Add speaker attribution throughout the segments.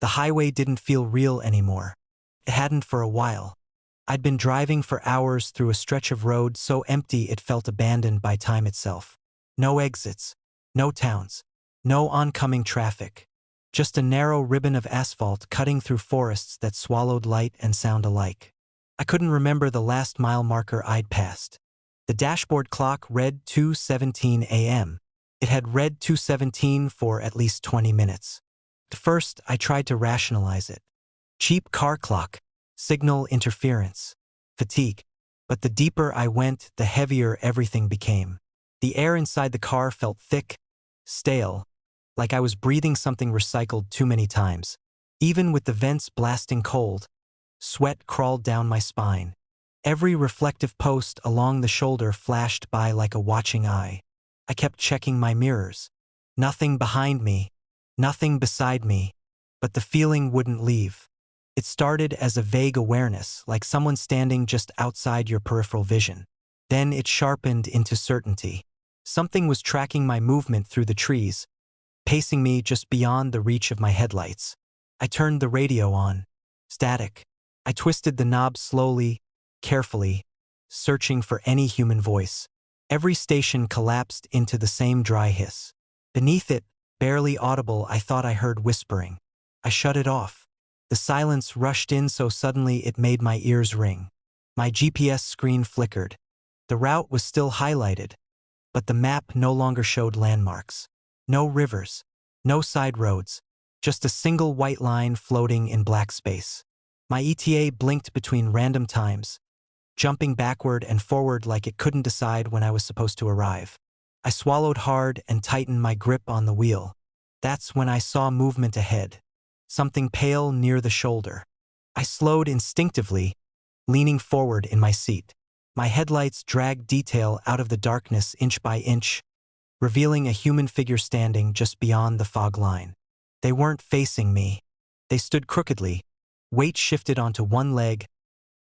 Speaker 1: The highway didn't feel real anymore. It hadn't for a while. I'd been driving for hours through a stretch of road so empty it felt abandoned by time itself. No exits, no towns, no oncoming traffic. Just a narrow ribbon of asphalt cutting through forests that swallowed light and sound alike. I couldn't remember the last mile marker I'd passed. The dashboard clock read 2:17 a.m. It had read 2:17 for at least 20 minutes. At first, I tried to rationalize it. Cheap car clock, signal interference, fatigue. But the deeper I went, the heavier everything became. The air inside the car felt thick, stale, like I was breathing something recycled too many times. Even with the vents blasting cold, sweat crawled down my spine. Every reflective post along the shoulder flashed by like a watching eye. I kept checking my mirrors. Nothing behind me, nothing beside me, but the feeling wouldn't leave. It started as a vague awareness, like someone standing just outside your peripheral vision. Then it sharpened into certainty. Something was tracking my movement through the trees, pacing me just beyond the reach of my headlights. I turned the radio on. Static. I twisted the knob slowly, carefully, searching for any human voice. Every station collapsed into the same dry hiss. Beneath it, barely audible, I thought I heard whispering. I shut it off. The silence rushed in so suddenly it made my ears ring. My GPS screen flickered. The route was still highlighted, but the map no longer showed landmarks. No rivers, no side roads, just a single white line floating in black space. My ETA blinked between random times, jumping backward and forward like it couldn't decide when I was supposed to arrive. I swallowed hard and tightened my grip on the wheel. That's when I saw movement ahead. Something pale near the shoulder. I slowed instinctively, leaning forward in my seat. My headlights dragged detail out of the darkness inch by inch, revealing a human figure standing just beyond the fog line. They weren't facing me. They stood crookedly, weight shifted onto one leg,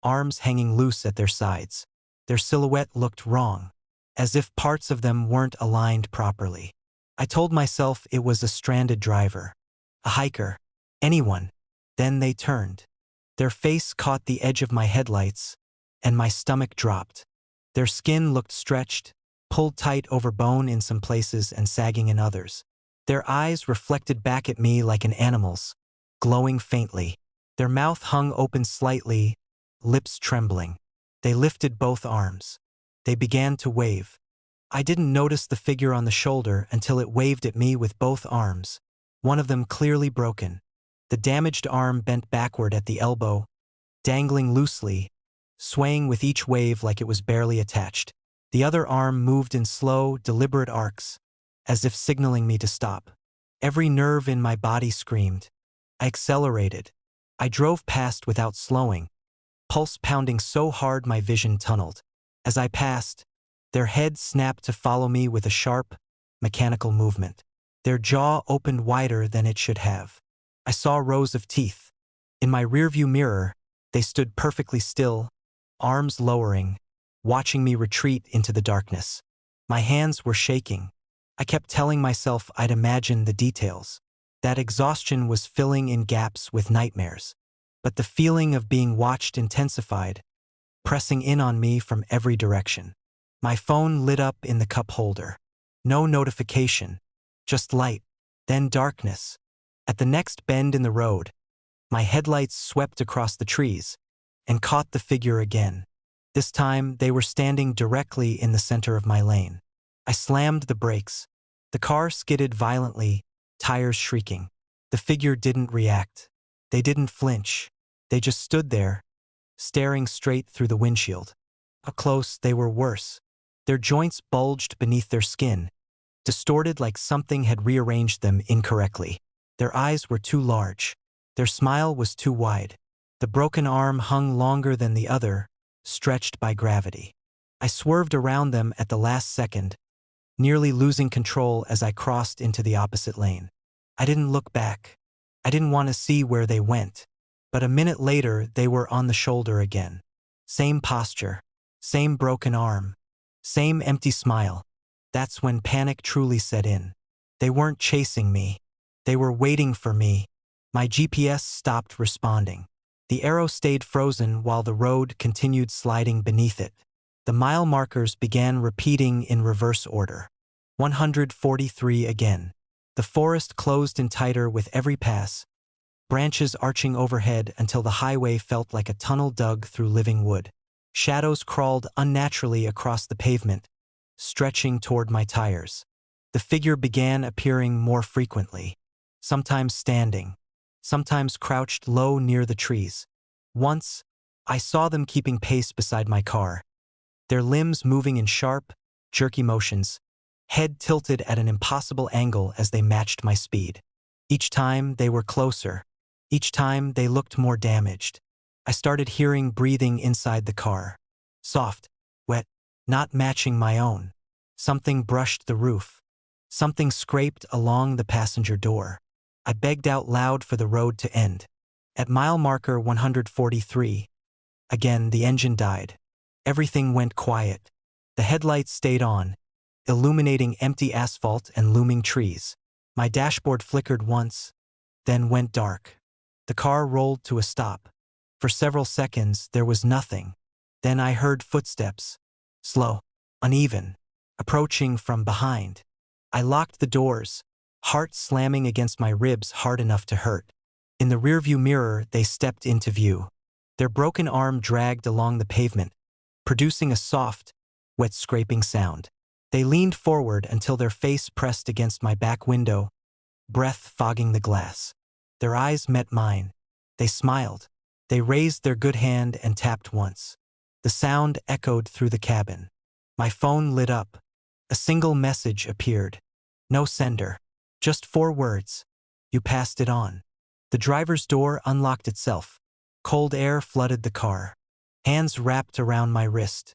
Speaker 1: arms hanging loose at their sides. Their silhouette looked wrong, as if parts of them weren't aligned properly. I told myself it was a stranded driver, a hiker, anyone. Then they turned. Their face caught the edge of my headlights, and my stomach dropped. Their skin looked stretched, pulled tight over bone in some places and sagging in others. Their eyes reflected back at me like an animal's, glowing faintly. Their mouth hung open slightly, lips trembling. They lifted both arms. They began to wave. I didn't notice the figure on the shoulder until it waved at me with both arms, one of them clearly broken. The damaged arm bent backward at the elbow, dangling loosely, swaying with each wave like it was barely attached. The other arm moved in slow, deliberate arcs, as if signaling me to stop. Every nerve in my body screamed. I accelerated. I drove past without slowing, pulse pounding so hard my vision tunneled. As I passed, their heads snapped to follow me with a sharp, mechanical movement. Their jaw opened wider than it should have. I saw rows of teeth. In my rearview mirror, they stood perfectly still, arms lowering, watching me retreat into the darkness. My hands were shaking. I kept telling myself I'd imagine the details. That exhaustion was filling in gaps with nightmares. But the feeling of being watched intensified, pressing in on me from every direction. My phone lit up in the cup holder. No notification, just light, then darkness. At the next bend in the road, my headlights swept across the trees and caught the figure again. This time, they were standing directly in the center of my lane. I slammed the brakes. The car skidded violently, tires shrieking. The figure didn't react. They didn't flinch. They just stood there, staring straight through the windshield. Up close, they were worse. Their joints bulged beneath their skin, distorted like something had rearranged them incorrectly. Their eyes were too large. Their smile was too wide. The broken arm hung longer than the other, stretched by gravity. I swerved around them at the last second, nearly losing control as I crossed into the opposite lane. I didn't look back. I didn't want to see where they went. But a minute later, they were on the shoulder again. Same posture, same broken arm, same empty smile. That's when panic truly set in. They weren't chasing me. They were waiting for me, My GPS stopped responding. The arrow stayed frozen while the road continued sliding beneath it. The mile markers began repeating in reverse order. 143 again. The forest closed in tighter with every pass, branches arching overhead until the highway felt like a tunnel dug through living wood. Shadows crawled unnaturally across the pavement, stretching toward my tires. The figure began appearing more frequently, sometimes standing, sometimes crouched low near the trees. Once, I saw them keeping pace beside my car, their limbs moving in sharp, jerky motions, head tilted at an impossible angle as they matched my speed. Each time they were closer. Each time they looked more damaged. I started hearing breathing inside the car. Soft, wet, not matching my own. Something brushed the roof. Something scraped along the passenger door. I begged out loud for the road to end. At mile marker 143, again the engine died. Everything went quiet. The headlights stayed on, illuminating empty asphalt and looming trees. My dashboard flickered once, then went dark. The car rolled to a stop. For several seconds, there was nothing. Then I heard footsteps, slow, uneven, approaching from behind. I locked the doors, heart slamming against my ribs hard enough to hurt. In the rearview mirror, they stepped into view. Their broken arm dragged along the pavement, producing a soft, wet scraping sound. They leaned forward until their face pressed against my back window, breath fogging the glass. Their eyes met mine. They smiled. They raised their good hand and tapped once. The sound echoed through the cabin. My phone lit up. A single message appeared. No sender. Just 4 words. You passed it on. The driver's door unlocked itself. Cold air flooded the car. Hands wrapped around my wrist.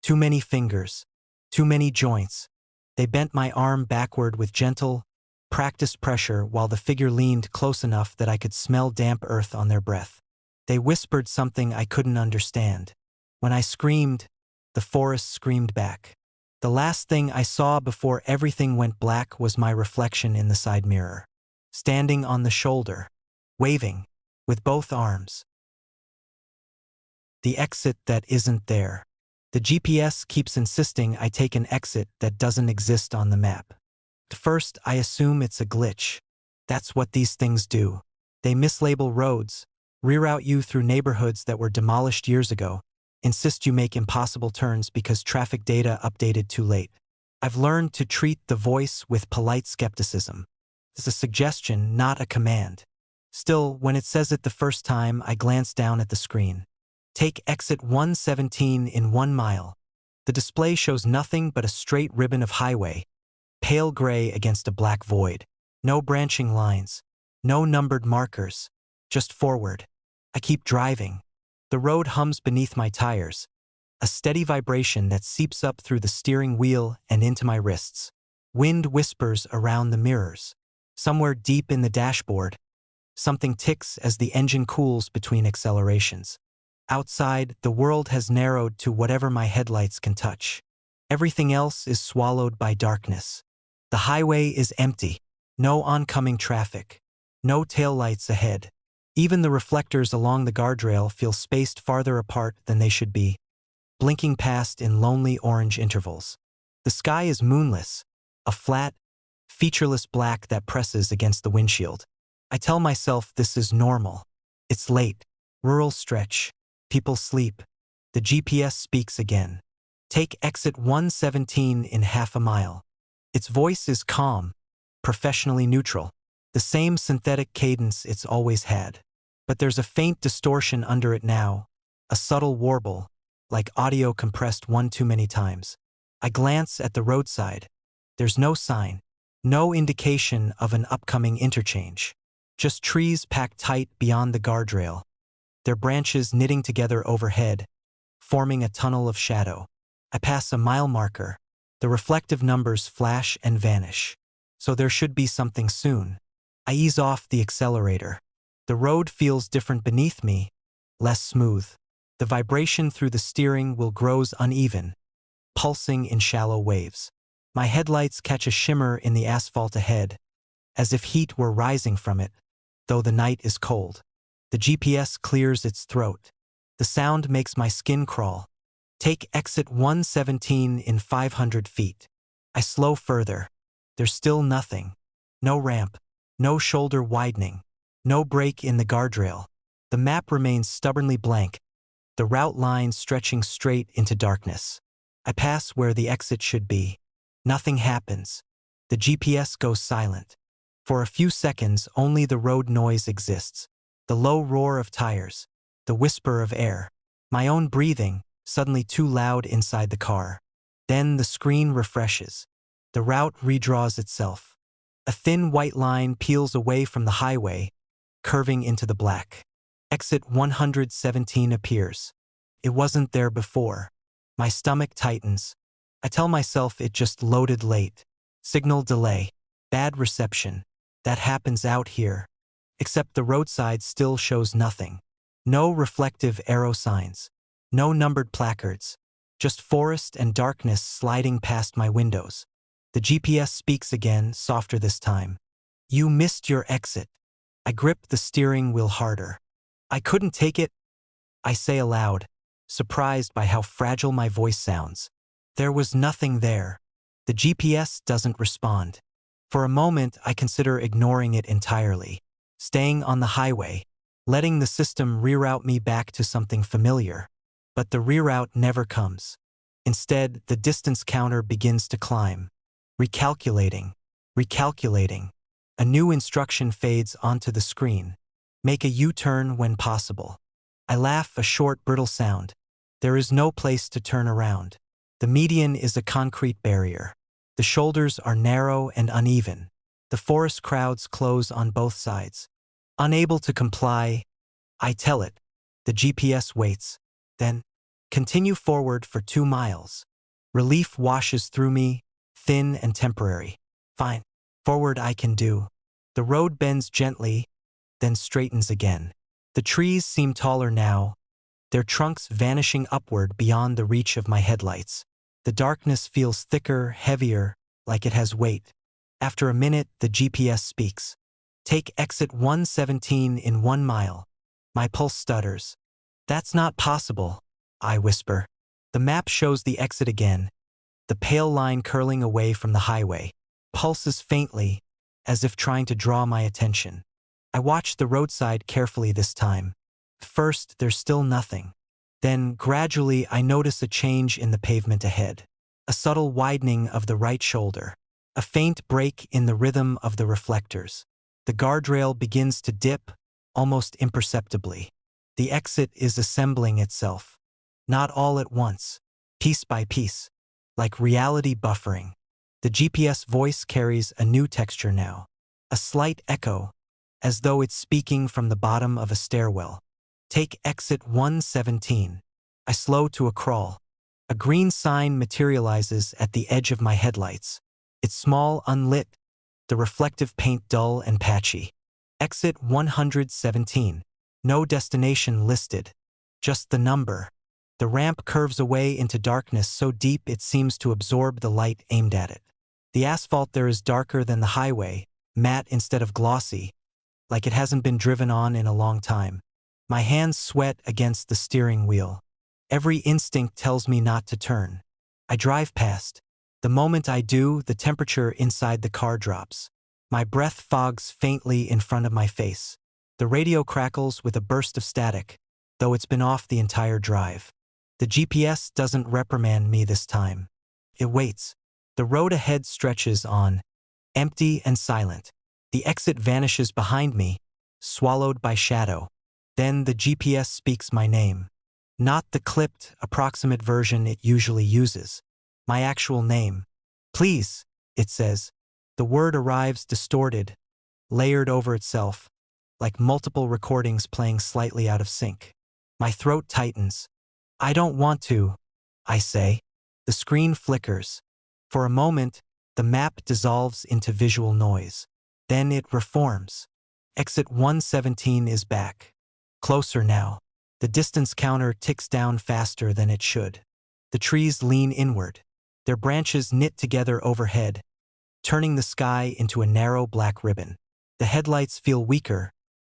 Speaker 1: Too many fingers. Too many joints. They bent my arm backward with gentle, practiced pressure while the figure leaned close enough that I could smell damp earth on their breath. They whispered something I couldn't understand. When I screamed, the forest screamed back. The last thing I saw before everything went black was my reflection in the side mirror, standing on the shoulder, waving, with both arms. The exit that isn't there. The GPS keeps insisting I take an exit that doesn't exist on the map. At first, I assume it's a glitch. That's what these things do. They mislabel roads, reroute you through neighborhoods that were demolished years ago, insist you make impossible turns because traffic data updated too late. I've learned to treat the voice with polite skepticism. It's a suggestion, not a command. Still, when it says it the first time, I glance down at the screen. Take exit 117 in 1 mile. The display shows nothing but a straight ribbon of highway, pale gray against a black void. No branching lines, no numbered markers, just forward. I keep driving. The road hums beneath my tires, a steady vibration that seeps up through the steering wheel and into my wrists. Wind whispers around the mirrors. Somewhere deep in the dashboard, something ticks as the engine cools between accelerations. Outside, the world has narrowed to whatever my headlights can touch. Everything else is swallowed by darkness. The highway is empty. No oncoming traffic. No taillights ahead. Even the reflectors along the guardrail feel spaced farther apart than they should be, blinking past in lonely orange intervals. The sky is moonless, a flat, featureless black that presses against the windshield. I tell myself this is normal. It's late. Rural stretch. People sleep. The GPS speaks again. Take exit 117 in half a mile. Its voice is calm, professionally neutral, the same synthetic cadence it's always had. But there's a faint distortion under it now, a subtle warble, like audio compressed one too many times. I glance at the roadside. There's no sign, no indication of an upcoming interchange. Just trees packed tight beyond the guardrail, their branches knitting together overhead, forming a tunnel of shadow. I pass a mile marker. The reflective numbers flash and vanish. So there should be something soon. I ease off the accelerator. The road feels different beneath me, less smooth. The vibration through the steering wheel grows uneven, pulsing in shallow waves. My headlights catch a shimmer in the asphalt ahead, as if heat were rising from it, though the night is cold. The GPS clears its throat. The sound makes my skin crawl. Take exit 117 in 500 feet. I slow further. There's still nothing. No ramp. No shoulder widening. No break in the guardrail. The map remains stubbornly blank, the route line stretching straight into darkness. I pass where the exit should be. Nothing happens. The GPS goes silent. For a few seconds, only the road noise exists. The low roar of tires. The whisper of air. My own breathing, suddenly too loud inside the car. Then the screen refreshes. The route redraws itself. A thin white line peels away from the highway, curving into the black. Exit 117 appears. It wasn't there before. My stomach tightens. I tell myself it just loaded late. Signal delay. Bad reception. That happens out here. Except the roadside still shows nothing. No reflective arrow signs. No numbered placards. Just forest and darkness sliding past my windows. The GPS speaks again, softer this time. You missed your exit. I grip the steering wheel harder. I couldn't take it, I say aloud, surprised by how fragile my voice sounds. There was nothing there. The GPS doesn't respond. For a moment, I consider ignoring it entirely, staying on the highway, letting the system reroute me back to something familiar. But the reroute never comes. Instead, the distance counter begins to climb. Recalculating. Recalculating. A new instruction fades onto the screen. Make a U-turn when possible. I laugh, a short, brittle sound. There is no place to turn around. The median is a concrete barrier. The shoulders are narrow and uneven. The forest crowds close on both sides. Unable to comply, I tell it. The GPS waits. Then, continue forward for 2 miles. Relief washes through me, thin and temporary. Fine. Forward I can do. The road bends gently, then straightens again. The trees seem taller now, their trunks vanishing upward beyond the reach of my headlights. The darkness feels thicker, heavier, like it has weight. After a minute, the GPS speaks. Take exit 117 in 1 mile. My pulse stutters. That's not possible, I whisper. The map shows the exit again, the pale line curling away from the highway. Pulses faintly, as if trying to draw my attention. I watch the roadside carefully this time. First, there's still nothing. Then, gradually, I notice a change in the pavement ahead. A subtle widening of the right shoulder. A faint break in the rhythm of the reflectors. The guardrail begins to dip, almost imperceptibly. The exit is assembling itself. Not all at once, piece by piece, like reality buffering. The GPS voice carries a new texture now. A slight echo, as though it's speaking from the bottom of a stairwell. Take exit 117. I slow to a crawl. A green sign materializes at the edge of my headlights. It's small, unlit, the reflective paint dull and patchy. Exit 117. No destination listed. Just the number. The ramp curves away into darkness so deep it seems to absorb the light aimed at it. The asphalt there is darker than the highway, matte instead of glossy, like it hasn't been driven on in a long time. My hands sweat against the steering wheel. Every instinct tells me not to turn. I drive past. The moment I do, the temperature inside the car drops. My breath fogs faintly in front of my face. The radio crackles with a burst of static, though it's been off the entire drive. The GPS doesn't reprimand me this time. It waits. The road ahead stretches on, empty and silent. The exit vanishes behind me, swallowed by shadow. Then the GPS speaks my name. Not the clipped, approximate version it usually uses. My actual name. Please, it says. The word arrives distorted, layered over itself, like multiple recordings playing slightly out of sync. My throat tightens. I don't want to, I say. The screen flickers. For a moment, the map dissolves into visual noise. Then it reforms. Exit 117 is back. Closer now. The distance counter ticks down faster than it should. The trees lean inward. Their branches knit together overhead, turning the sky into a narrow black ribbon. The headlights feel weaker,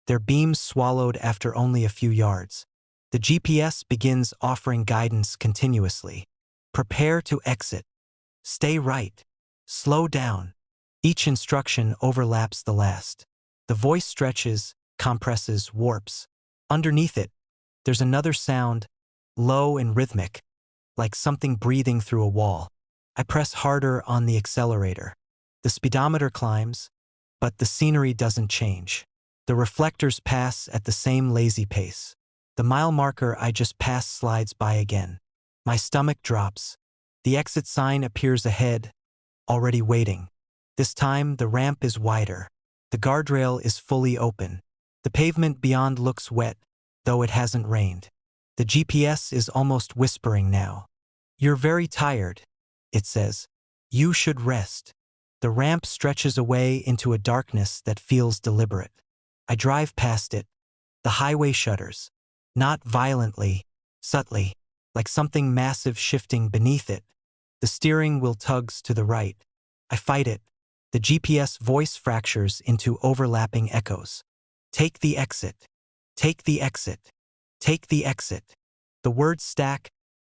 Speaker 1: their beams swallowed after only a few yards. The GPS begins offering guidance continuously. Prepare to exit. Stay right. Slow down. Each instruction overlaps the last. The voice stretches, compresses, warps. Underneath it, there's another sound, low and rhythmic, like something breathing through a wall. I press harder on the accelerator. The speedometer climbs, but the scenery doesn't change. The reflectors pass at the same lazy pace. The mile marker I just passed slides by again. My stomach drops. The exit sign appears ahead, already waiting. This time, the ramp is wider. The guardrail is fully open. The pavement beyond looks wet, though it hasn't rained. The GPS is almost whispering now. "You're very tired," it says. "You should rest." The ramp stretches away into a darkness that feels deliberate. I drive past it. The highway shudders. Not violently, subtly, like something massive shifting beneath it. The steering wheel tugs to the right. I fight it. The GPS voice fractures into overlapping echoes. "Take the exit. Take the exit. Take the exit." The words stack,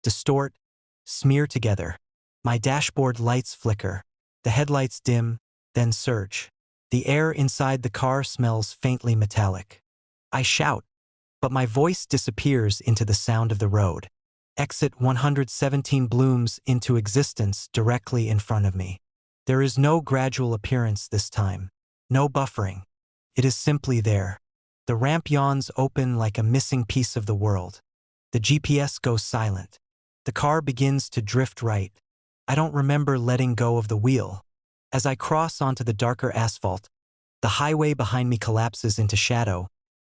Speaker 1: distort, smear together. My dashboard lights flicker. The headlights dim, then surge. The air inside the car smells faintly metallic. I shout, but my voice disappears into the sound of the road. Exit 117 blooms into existence directly in front of me. There is no gradual appearance this time. No buffering. It is simply there. The ramp yawns open like a missing piece of the world. The GPS goes silent. The car begins to drift right. I don't remember letting go of the wheel. As I cross onto the darker asphalt, the highway behind me collapses into shadow,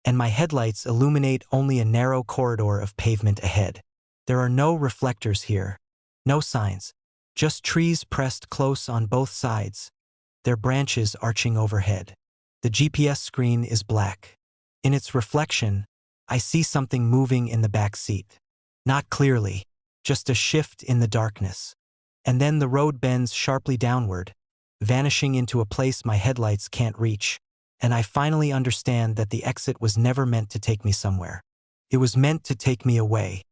Speaker 1: and my headlights illuminate only a narrow corridor of pavement ahead. There are no reflectors here, no signs, just trees pressed close on both sides, their branches arching overhead. The GPS screen is black. In its reflection, I see something moving in the back seat. Not clearly, just a shift in the darkness. And then the road bends sharply downward, vanishing into a place my headlights can't reach, and I finally understand that the exit was never meant to take me somewhere. It was meant to take me away.